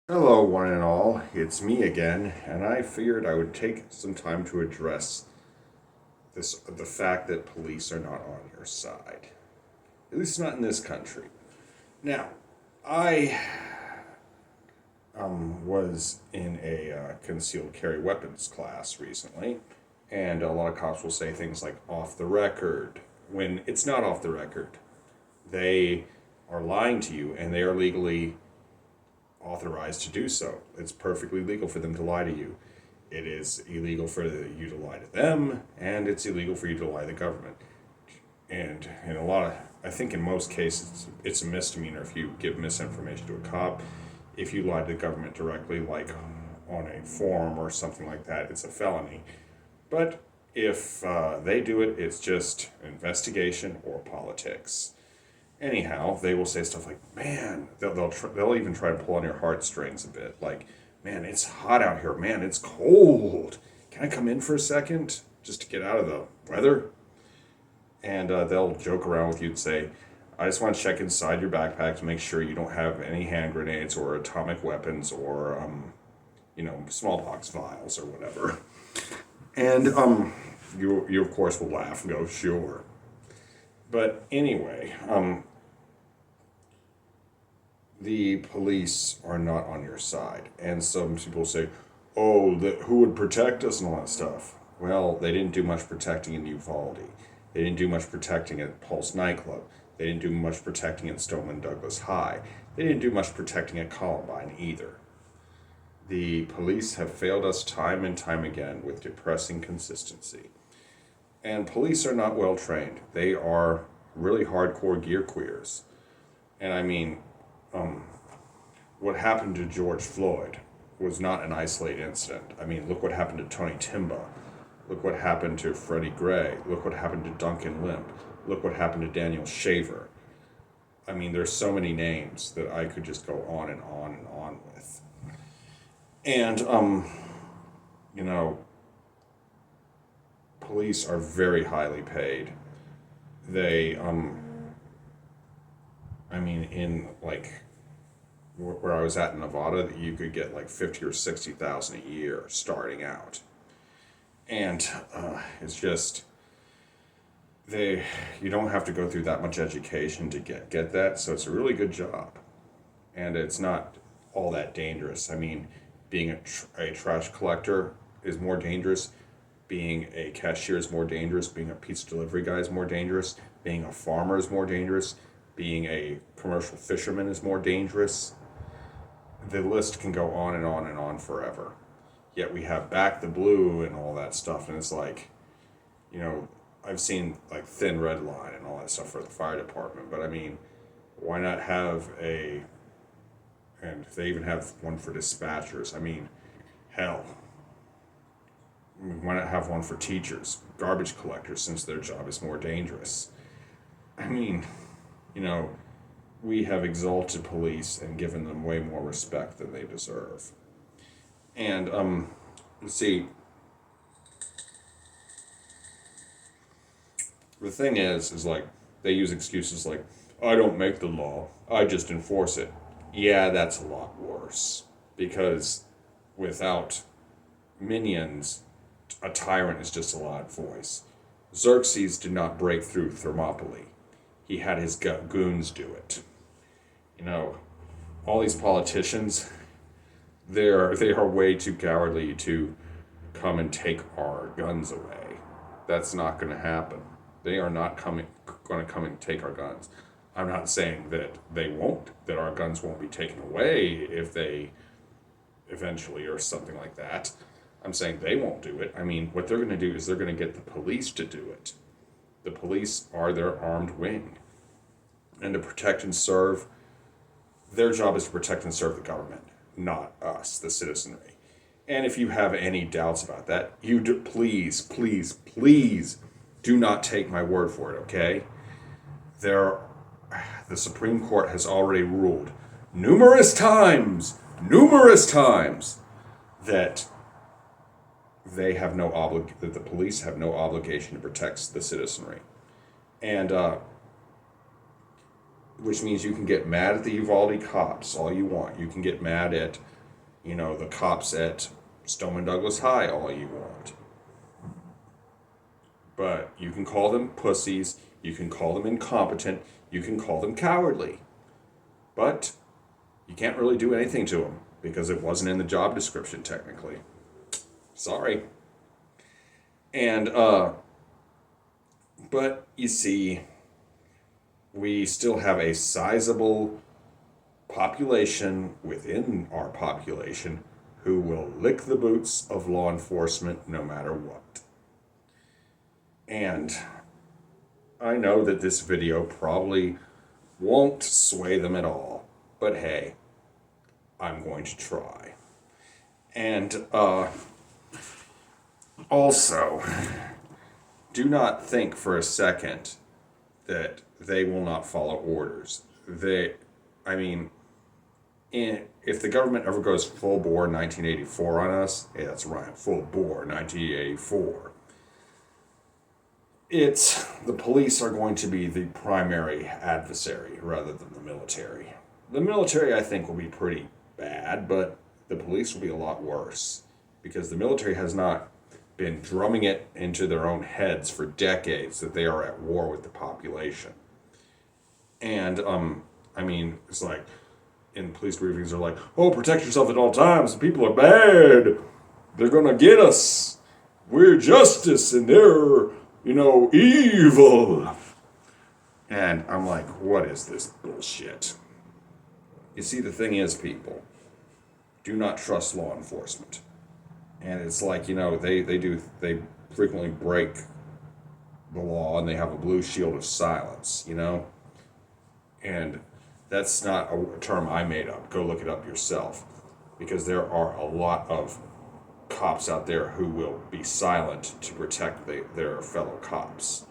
Hello, one and all. It's me again, and I figured I would take some time to address the fact that police are not on your side. At least not in this country. Now, I was in a concealed carry weapons class recently, and a lot of cops will say things like off the record when it's not off the record. They are lying to you, and they are legally authorized to do so. It's perfectly legal for them to lie to you. It is illegal for you to lie to them, and it's illegal for you to lie to the government. And in I think in most cases, it's a misdemeanor if you give misinformation to a cop. If you lie to the government directly, like on a form or something like that, it's a felony. But if they do it, it's just investigation or politics. Anyhow, they will say stuff like, "Man," they'll even try to pull on your heartstrings a bit. Like, "Man, it's hot out here. Man, it's cold. Can I come in for a second just to get out of the weather?" And they'll joke around with you and say, "I just want to check inside your backpack to make sure you don't have any hand grenades or atomic weapons or smallpox vials or whatever." And you of course will laugh and go, "Sure." But anyway, the police are not on your side. And some people say, "Oh, who would protect us and all that stuff?" Well, they didn't do much protecting in Uvalde. They didn't do much protecting at Pulse nightclub. They didn't do much protecting at Stoneman Douglas High. They didn't do much protecting at Columbine either. The police have failed us time and time again with depressing consistency. And police are not well trained. They are really hardcore gear queers. And I mean, what happened to George Floyd was not an isolated incident. I mean, look what happened to Tony Timba. Look what happened to Freddie Gray. Look what happened to Duncan Limp. Look what happened to Daniel Shaver. I mean, there's so many names that I could just go on and on and on with. And, you know, police are very highly paid. They, I mean, in like where I was at in Nevada, that you could get like 50 or 60,000 a year starting out, and it's just they you don't have to go through that much education to get that, so it's a really good job, and it's not all that dangerous. I mean, being a trash collector is more dangerous. Being a cashier is more dangerous. Being a pizza delivery guy is more dangerous. Being a farmer is more dangerous. Being a commercial fisherman is more dangerous. The list can go on and on and on forever. Yet we have Back the Blue and all that stuff, and it's like, you know, I've seen like Thin Red Line and all that stuff for the fire department, but I mean, why not have and they even have one for dispatchers. I mean, hell, why not have one for teachers, garbage collectors, since their job is more dangerous? I mean, you know, we have exalted police and given them way more respect than they deserve. And see, the thing is like they use excuses like, "I don't make the law, I just enforce it." Yeah, that's a lot worse because without minions, a tyrant is just a loud voice. Xerxes did not break through Thermopylae. He had his goons do it. You know, all these politicians, they are way too cowardly to come and take our guns away. That's not going to happen. They are not going to come and take our guns. I'm not saying that they won't, that our guns won't be taken away if they eventually or something like that. I'm saying they won't do it. I mean, what they're going to do is they're going to get the police to do it. The police are their armed wing. And to protect and serve, their job is to protect and serve the government, not us, the citizenry. And if you have any doubts about that, please, please, please do not take my word for it, okay? There, the Supreme Court has already ruled numerous times, that that the police have no obligation to protect the citizenry, and which means you can get mad at the Uvalde cops all you want. You can get mad at you know, the cops at Stoneman Douglas High all you want. But you can call them pussies, you can call them incompetent, you can call them cowardly. But you can't really do anything to them because it wasn't in the job description technically. Sorry. And, but you see, we still have a sizable population within our population who will lick the boots of law enforcement no matter what. And I know that this video probably won't sway them at all, but hey, I'm going to try. And also, do not think for a second that they will not follow orders. If the government ever goes full bore 1984 on us, hey, that's right, full bore 1984. The police are going to be the primary adversary rather than the military. The military, I think, will be pretty bad, but the police will be a lot worse because the military has not been drumming it into their own heads for decades that they are at war with the population. And, it's like, in police briefings, they're like, oh, protect yourself at all times. The people are bad. They're going to get us. We're justice and they're, evil. And I'm like, what is this bullshit? You see, the thing is, people, do not trust law enforcement. And it's like, they frequently break the law and they have a blue shield of silence, And that's not a term I made up. Go look it up yourself. Because there are a lot of cops out there who will be silent to protect their fellow cops.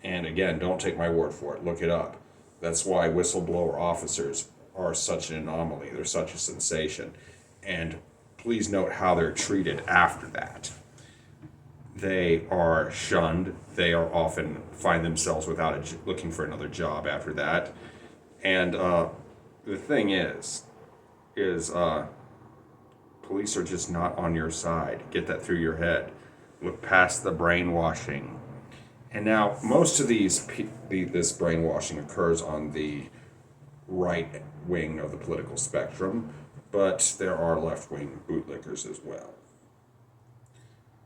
And again, don't take my word for it. Look it up. That's why whistleblower officers are such an anomaly. They're such a sensation. And please note how they're treated after that. They are shunned. They are often find themselves looking for another job after that. And the thing is police are just not on your side. Get that through your head. Look past the brainwashing. And now, most of this brainwashing occurs on the right wing of the political spectrum, but there are left-wing bootlickers as well.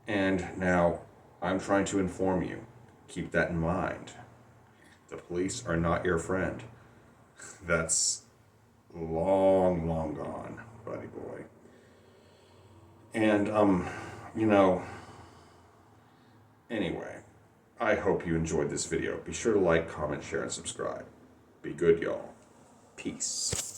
And now, I'm trying to inform you. Keep that in mind. The police are not your friend. That's long, long gone, buddy boy. And, anyway, I hope you enjoyed this video. Be sure to like, comment, share, and subscribe. Be good, y'all. Peace.